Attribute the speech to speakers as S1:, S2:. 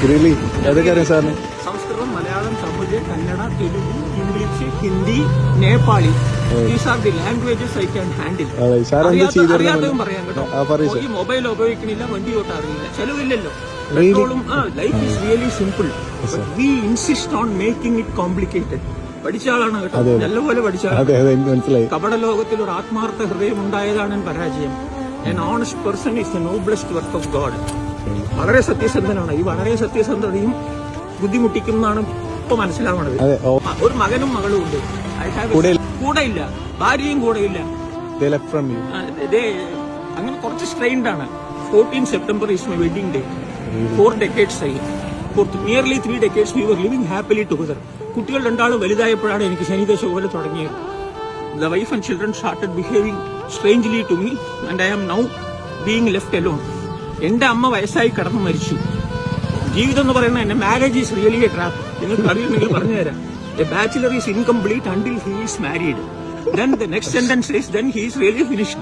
S1: Really ഏതൊക്കെ അറിയാം സാറിന്?
S2: Sanskrit, Malayalam, Tamil, Kannada, Telugu, English, Hindi, Nepali. These are the languages I can handle. അറിയാത്തതും പറയാം കേട്ടോ. ഈ മൊബൈൽ ഉപയോഗിക്കണില്ല, വണ്ടി ഓട്ടം അറിയില്ല, ചെലവില്ലല്ലോ. പെട്രോളും life is really simple. We insist on making it complicated. പഠിച്ച ആളാണ് കേട്ടോ, നല്ലപോലെ പഠിച്ച ആളാണ്. കപട ലോകത്തിൽ ഒരു ആത്മാർത്ഥ ഹൃദയം ഉണ്ടായതാണ് പരാജയം. An honest person is the noblest work of God. വളരെ സത്യസന്ധനാണ്. ഈ വളരെ സത്യസന്ധതയും ബുദ്ധിമുട്ടിക്കും എന്നാണ് ഇപ്പൊ മനസ്സിലാവണത്. ഒരു മകനും മകളും ഉണ്ട്. കൂടെ ഇല്ല, ഭാര്യയും കൂടെ ഇല്ല. അങ്ങനെ കുറച്ച് സ്ട്രെയിൻഡ് ആണ്. 14 September is my wedding day. 4 decades ആയി. For nearly 3 decades we were living happily together. കുട്ടികൾ രണ്ടാളും വലുതായപ്പോഴാണ് എനിക്ക് ശനിദശ പോലെ തുടങ്ങിയത്. The wife and children started behaving strangely to me and I am now being left alone. എന്റെ അമ്മ വയസ്സായി കടന്നു മരിച്ചു. ജീവിതം എന്ന് പറയുന്നത് എന്നെ marriage is really A trap. നിങ്ങൾക്ക് അറിയുമെങ്കിൽ പറഞ്ഞുതരാം. A bachelor is incomplete until he is married. Then the next sentence is then he is really finished.